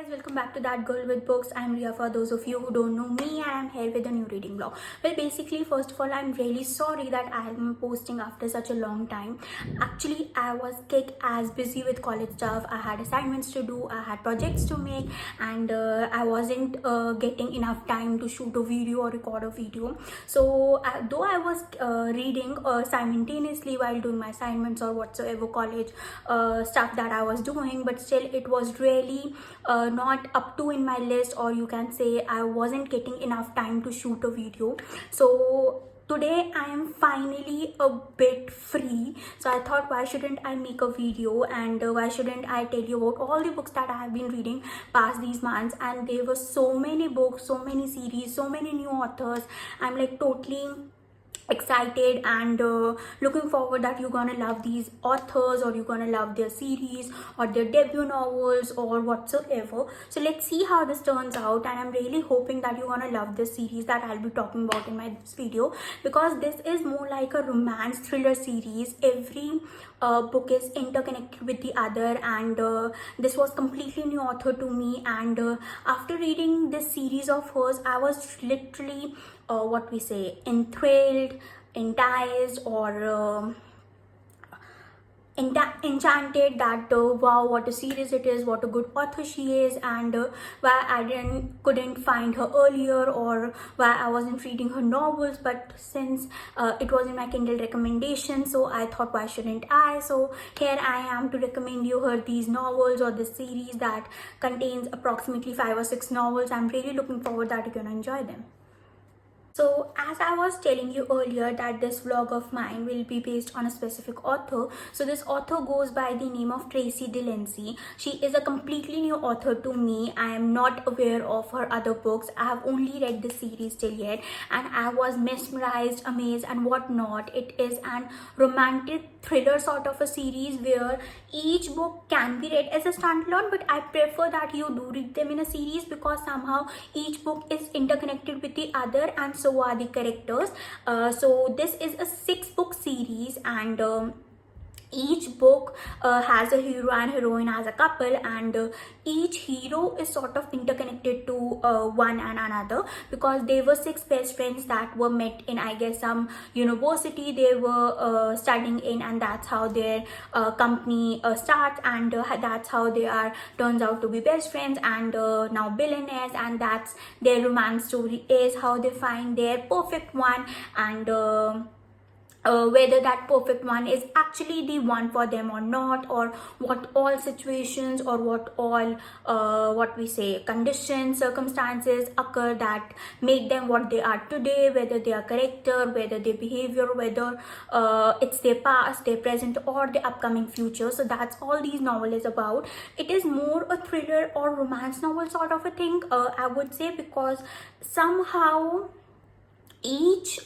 Guys, welcome back to That Girl with Books. I'm Ria for those of you who don't know me, and I'm here with a new reading vlog. Well, basically, first of all, I'm really sorry that I'm posting after such a long time. Actually, I was as busy with college stuff. I had assignments to do, I had projects to make, and I wasn't getting enough time to shoot a video or record a video. So though I was reading simultaneously while doing my assignments or whatsoever college stuff that I was doing, but still it was really not up to in my list, or you can say I wasn't getting enough time to shoot a video. So today I am finally a bit free, so I thought, why shouldn't I make a video, and why shouldn't I tell you about all the books that I have been reading past these months. And there were so many books, so many series, so many new authors. I'm like totally excited and looking forward that you're gonna love these authors, or you're gonna love their series or their debut novels or whatsoever. So let's see how this turns out, and I'm really hoping that you're gonna love this series that I'll be talking about in my video, because this is more like a romance thriller series. Every book is interconnected with the other, and this was completely new author to me. And after reading this series of hers, I was literally enthralled, enticed, or enchanted that wow, what a series it is, what a good author she is, and why I couldn't find her earlier, or why I wasn't reading her novels. But since it was in my Kindle recommendation, so I thought, why shouldn't I? So here I am to recommend you her these novels, or this series that contains approximately 5 or 6 novels. I'm really looking forward that you're gonna enjoy them. So as I was telling you earlier that this vlog of mine will be based on a specific author. So this author goes by the name of Tracie Delaney. She is a completely new author to me. I am not aware of her other books. I have only read the series till yet, and I was mesmerized, amazed and whatnot. It is an romantic thriller sort of a series where each book can be read as a standalone, but I prefer that you do read them in a series, because somehow each book is interconnected with the other, and so are the characters. So this is a 6-book series, and each book has a hero and heroine as a couple, and each hero is sort of interconnected to one and another, because they were 6 best friends that were met in, I guess, some university they were studying in, and that's how their company starts, and that's how they are turns out to be best friends, and now billionaires. And that's their romance story, is how they find their perfect one, and whether that perfect one is actually the one for them or not, or what all situations, or what all conditions, circumstances occur that make them what they are today, whether they are character, whether their behavior, whether it's their past, their present, or the upcoming future. So that's all these novel is about. It is more a thriller or romance novel sort of a thing, I would say, because somehow each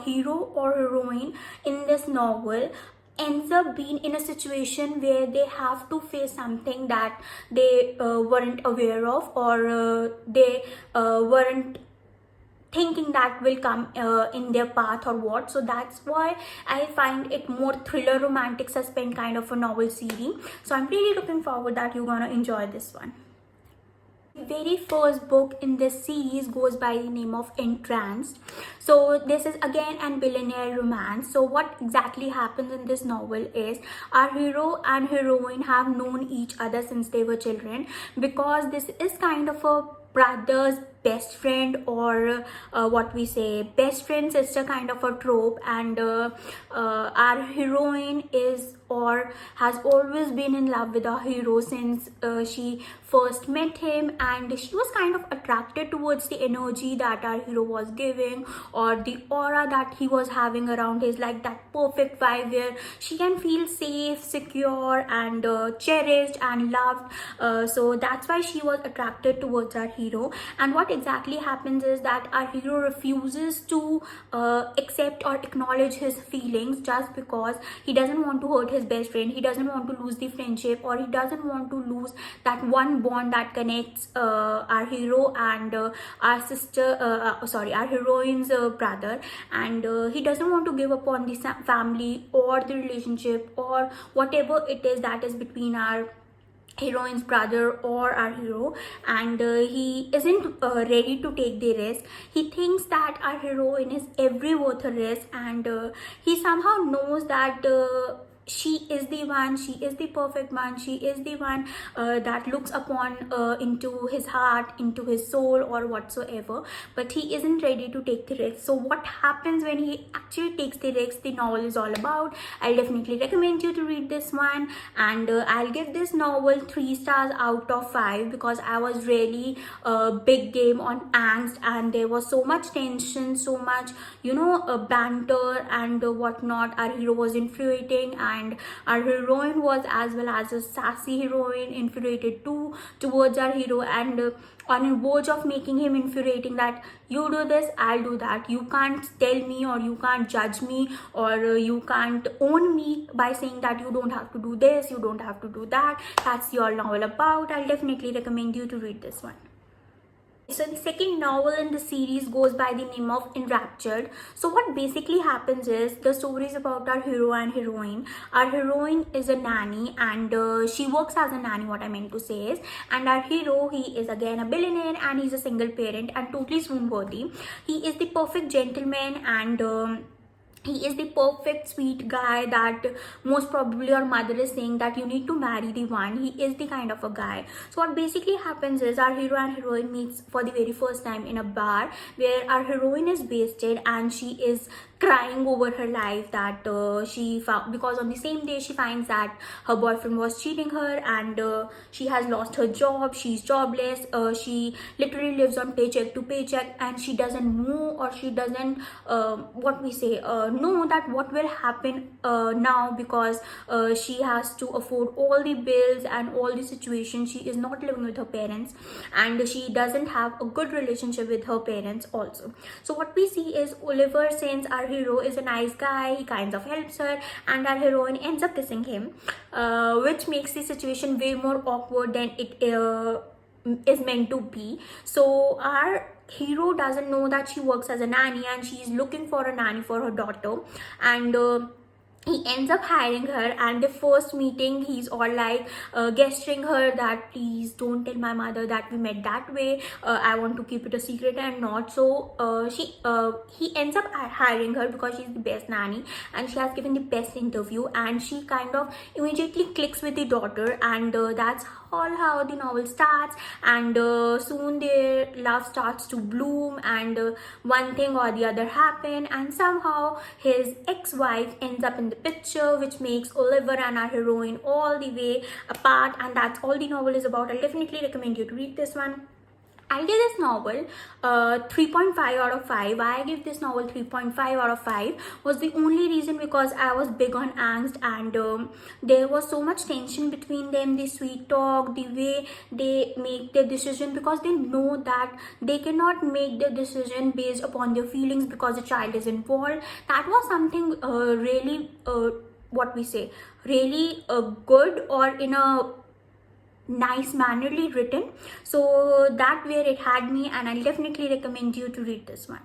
hero or heroine in this novel ends up being in a situation where they have to face something that they weren't aware of, or they weren't thinking that will come in their path or what. So that's why I find it more thriller, romantic, suspense kind of a novel series. So I'm really looking forward that you're gonna enjoy this one. The very first book in this series goes by the name of Entrapped. So this is again an billionaire romance. So what exactly happens in this novel is our hero and heroine have known each other since they were children, because this is kind of a brother's best friend, or best friend sister kind of a trope. And our heroine is, or has always been in love with our hero since she first met him, and she was kind of attracted towards the energy that our hero was giving, or the aura that he was having around his, like that perfect vibe where she can feel safe, secure, and cherished and loved. So that's why she was attracted towards our hero. And what exactly happens is that our hero refuses to accept or acknowledge his feelings, just because he doesn't want to hurt his best friend, he doesn't want to lose the friendship, or he doesn't want to lose that one bond that connects our hero and our heroine's brother. And he doesn't want to give up on the family or the relationship or whatever it is that is between our heroine's brother or our hero, and he isn't ready to take the risk. He thinks that our heroine is every worth a risk, and he somehow knows that she is the one, she is the perfect one, she is the one that looks upon into his heart, into his soul or whatsoever, but he isn't ready to take the risk. So what happens when he actually takes the risk, the novel is all about. I'll definitely recommend you to read this one, and I'll give this novel 3 stars out of 5 because I was really big game on angst, and there was so much tension, so much banter and whatnot. Our hero was infuriating, and our heroine was as well as a sassy heroine, infuriated too towards our hero, and on a verge of making him infuriating that you do this, I'll do that. You can't tell me, or you can't judge me, or you can't own me by saying that you don't have to do this, you don't have to do that. That's your novel about. I'll definitely recommend you to read this one. So the second novel in the series goes by the name of Enraptured. So what basically happens is, the story is about our hero and heroine. Our heroine is a nanny, and she works as a nanny, what I meant to say is, and our hero, he is again a billionaire, and he's a single parent and totally swoon worthy. He is the perfect gentleman, and he is the perfect sweet guy that most probably your mother is saying that you need to marry the one. He is the kind of a guy. So what basically happens is, our hero and heroine meets for the very first time in a bar, where our heroine is wasted and she is crying over her life that she found, because on the same day she finds that her boyfriend was cheating her, and she has lost her job, she's jobless, she literally lives on paycheck to paycheck, and she doesn't move, or she doesn't know that what will happen now, because she has to afford all the bills and all the situations. She is not living with her parents, and she doesn't have a good relationship with her parents also. So what we see is, Oliver, since our hero is a nice guy, he kind of helps her, and our heroine ends up kissing him, which makes the situation way more awkward than it is meant to be. So our hero doesn't know that she works as a nanny, and she's looking for a nanny for her daughter, and he ends up hiring her. And the first meeting, he's all like gesturing her that please don't tell my mother that we met that way, I want to keep it a secret and not. So he ends up hiring her because she's the best nanny, and she has given the best interview, and she kind of immediately clicks with the daughter, and that's all how the novel starts. And soon their love starts to bloom, and one thing or the other happen, and somehow his ex-wife ends up in the picture, which makes Oliver and our heroine all the way apart. And that's all the novel is about. I'll definitely recommend you to read this one. I give this novel 3.5 out of 5. Why I give this novel 3.5 out of 5 was the only reason because I was big on angst, and there was so much tension between them, the sweet talk, the way they make their decision, because they know that they cannot make their decision based upon their feelings because a child is involved. That was something really really good, or in a nice mannerly written. So that where it had me, and I'll definitely recommend you to read this one.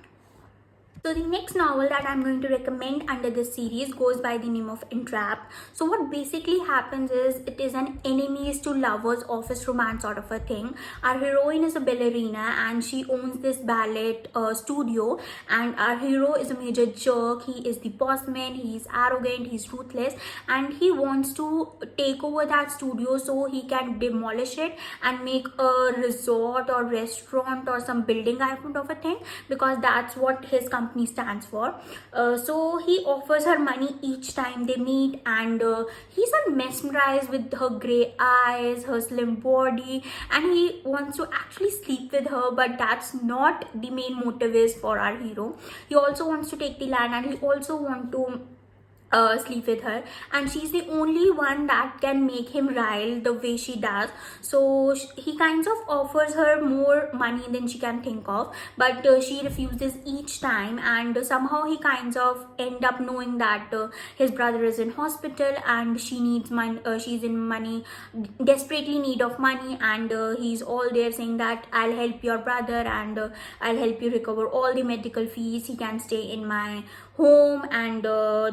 So the next novel that I'm going to recommend under this series goes by the name of Entrap. So what basically happens is, it is an enemies to lovers office romance sort of a thing. Our heroine is a ballerina, and she owns this ballet studio, and our hero is a major jerk. He is the boss man, he's arrogant, he's ruthless, and he wants to take over that studio so he can demolish it and make a resort or restaurant or some building kind of a thing, because that's what his company stands for. So he offers her money each time they meet, and he's all mesmerized with her gray eyes, her slim body, and he wants to actually sleep with her. But that's not the main motive is for our hero. He also wants to take the land, and he also wants to sleep with her, and she's the only one that can make him rile the way she does. So he kind of offers her more money than she can think of, but she refuses each time, and somehow he kind of end up knowing that his brother is in hospital, and she needs money, she's in money, desperately need of money, and he's all there saying that I'll help your brother, and I'll help you recover all the medical fees. He can stay in my home, and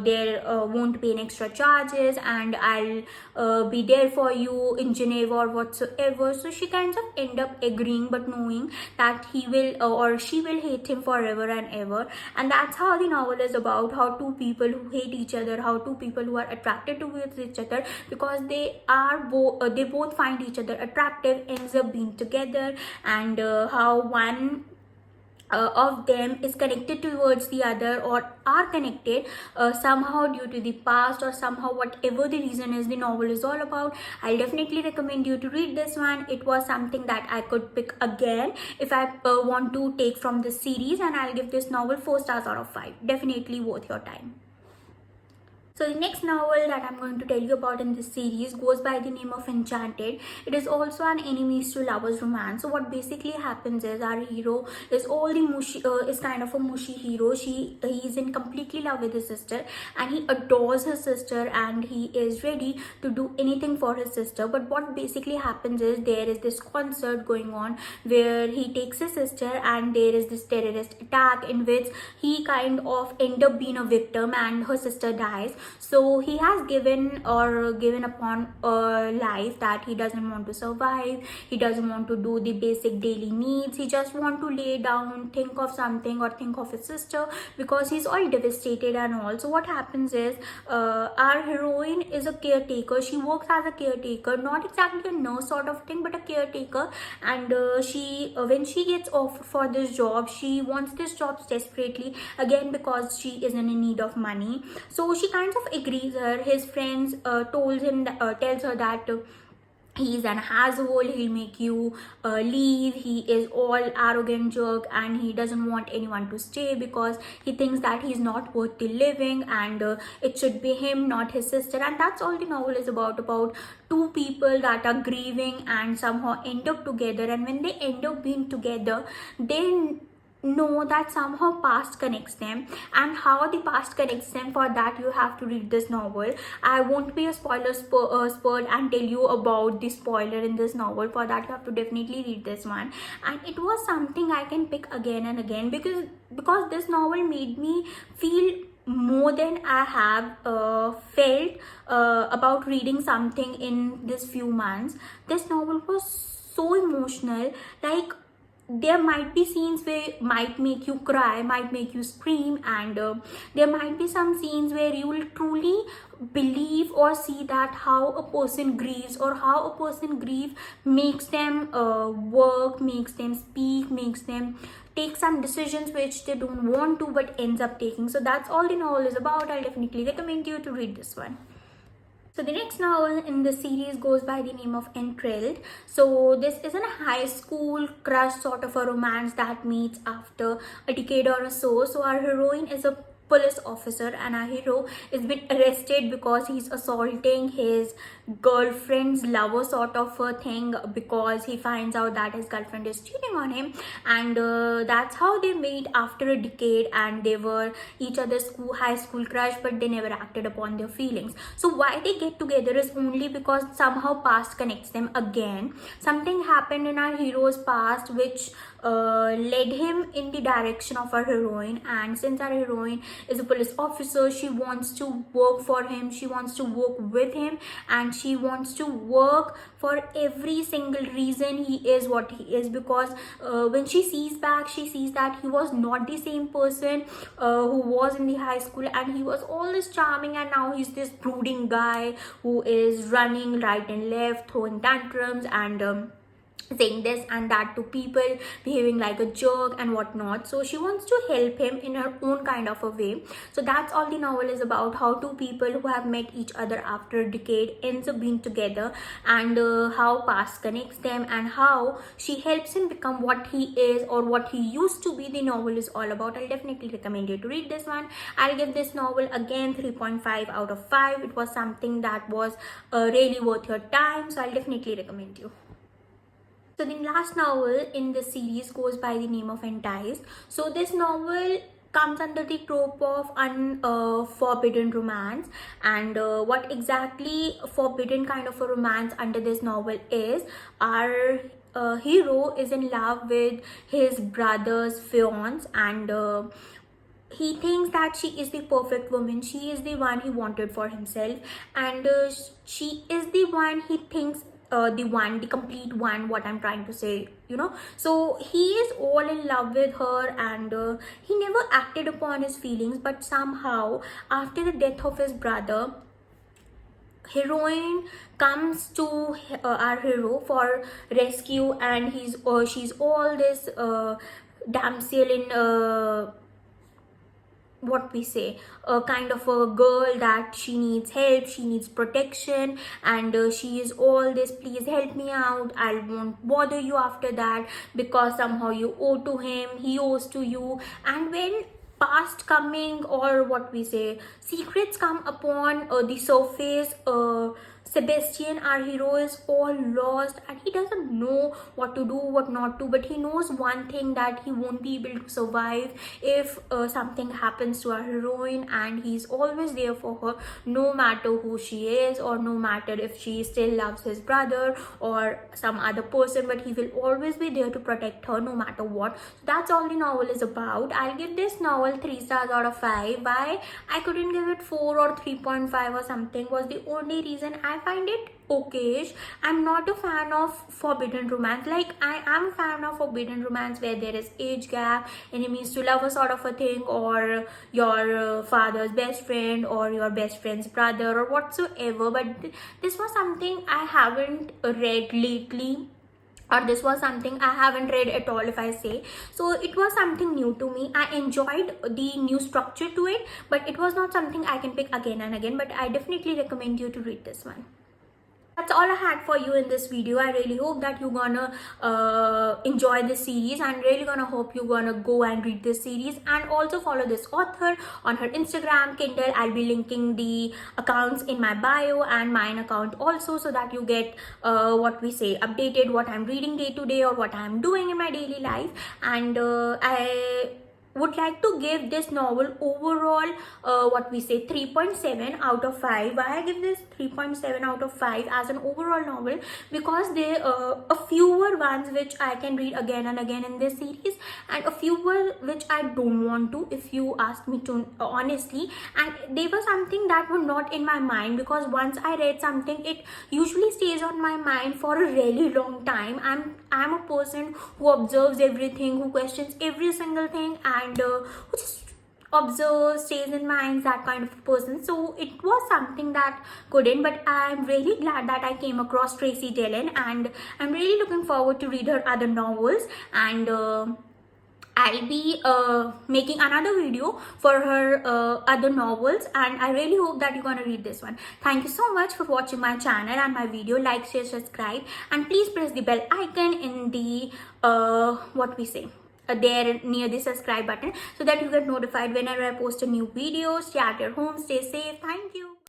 there won't be any extra charges, and I'll be there for you in Geneva or whatsoever. So she kind of end up agreeing, but knowing that he will or she will hate him forever and ever. And that's how the novel is about, how two people who hate each other, how two people who are attracted towards each other because they both find each other attractive, ends up being together, and how one of them is connected towards the other, or are connected somehow due to the past, or somehow whatever the reason is the novel is all about. I'll definitely recommend you to read this one. It was something that I could pick again if I want to take from this series, and I'll give this novel 4 stars out of 5. Definitely worth your time. So the next novel that I'm going to tell you about in this series goes by the name of Enchanted. It is also an enemies to lovers romance. So what basically happens is our hero is is kind of a mushy hero. He is in completely love with his sister, and he adores his sister, and he is ready to do anything for his sister. But what basically happens is there is this concert going on where he takes his sister, and there is this terrorist attack in which he kind of end up being a victim, and her sister dies. So he has given upon a life that he doesn't want to survive. He doesn't want to do the basic daily needs. He just want to lay down, think of something, or think of his sister, because he's all devastated and all. So what happens is our heroine is a caretaker. She works as a caretaker, not exactly a nurse sort of thing, but a caretaker. And when she gets offered for this job, she wants this job desperately, again because she is in need of money. So she kind of agrees. His friends tells her that he's an asshole, he'll make you leave, he is all arrogant jerk, and he doesn't want anyone to stay because he thinks that he's not worth the living, and it should be him, not his sister. And that's all the novel is about two people that are grieving and somehow end up together. And when they end up being together, they know that somehow past connects them, and how the past connects them, for that you have to read this novel. I won't be a spoiled and tell you about the spoiler in this novel. For that you have to definitely read this one. And it was something I can pick again and again because this novel made me feel more than I have felt about reading something in this few months. This novel was so emotional. Like, there might be scenes where might make you cry, might make you scream, and there might be some scenes where you will truly believe or see that how a person grieves, or how a person grieve makes them work, makes them speak, makes them take some decisions which they don't want to but ends up taking. So that's all the novel is about. I'll definitely recommend you to read this one. So the next novel in the series goes by the name of Enthralled. So this isn't a high school crush sort of a romance that meets after a decade or so. So our heroine is a police officer, and our hero is been arrested because he's assaulting his girlfriend's lover sort of a thing, because he finds out that his girlfriend is cheating on him. And that's how they meet after a decade, and they were each other's high school crush, but they never acted upon their feelings. So why they get together is only because somehow past connects them again. Something happened in our hero's past which led him in the direction of our heroine. And since our heroine is a police officer, she wants to work for him, she wants to work with him, and she wants to work for every single reason he is what he is. Because when she sees back, she sees that he was not the same person who was in the high school, and he was all this charming, and now he's this brooding guy who is running right and left, throwing tantrums, and saying this and that to people, behaving like a jerk and whatnot. So she wants to help him in her own kind of a way. So that's all the novel is about, how two people who have met each other after a decade ends up being together, and how past connects them, and how she helps him become what he is or what he used to be. The novel is all about. I'll definitely recommend you to read this one. I'll give this novel again 3.5 out of 5. It was something that was really worth your time, so I'll definitely recommend you. So the last novel in this series goes by the name of Entice. So this novel comes under the trope of forbidden romance. And what exactly forbidden kind of a romance under this novel is, our hero is in love with his brother's fiance, and he thinks that she is the perfect woman, she is the one he wanted for himself, and she is the one he thinks, the complete one, what I'm trying to say, so he is all in love with her, and he never acted upon his feelings. But somehow, after the death of his brother, heroine comes to our hero for rescue, and she's all this damsel in what we say, a kind of a girl that she needs help, she needs protection, and she is all this, please help me out, I won't bother you after that, because somehow you owe to him, he owes to you. And when past coming, or what we say, secrets come upon the surface, Sebastian, our hero, is all lost, and he doesn't know what to do, what not to, but he knows one thing, that he won't be able to survive if something happens to our heroine, and he's always there for her, no matter who she is, or no matter if she still loves his brother or some other person, but he will always be there to protect her no matter what. So that's all the novel is about. I'll give this novel 3 stars out of 5. Why I couldn't give it 4 or 3.5 or something was the only reason. I find it okayish. I'm not a fan of forbidden romance. Like, I am a fan of forbidden romance where there is age gap, enemies to lovers sort of a thing, or your father's best friend, or your best friend's brother, or whatsoever. But this was something I haven't read lately, or this was something I haven't read at all, if I say so. It was something new to me. I enjoyed the new structure to it, but it was not something I can pick again and again. But I definitely recommend you to read this one. That's all I had for you in this video. I really hope that you're gonna enjoy this series, and really gonna hope you're gonna go and read this series, and also follow this author on her Instagram, Kindle. I'll be linking the accounts in my bio, and mine account also, so that you get what we say, updated, what I'm reading day to day, or what I'm doing in my daily life. And I would like to give this novel overall what we say 3.7 out of 5. Why I give this 3.7 out of 5 as an overall novel? Because there are a fewer ones which I can read again and again in this series, and a fewer which I don't want to, if you ask me to honestly. And they were something that were not in my mind, because once I read something, it usually stays on my mind for a really long time. I'm a person who observes everything, who questions every single thing, and who just observes, stays in mind, that kind of person. So it was something that couldn't, but I'm really glad that I came across Tracie Delaney, and I'm really looking forward to read her other novels. And I'll be making another video for her other novels, and I really hope that you're gonna read this one. Thank you so much for watching my channel and my video. Like, share, subscribe, and please press the bell icon in the what we say, there near the subscribe button, so that you get notified whenever I post a new video. Stay at your home, stay safe. Thank you.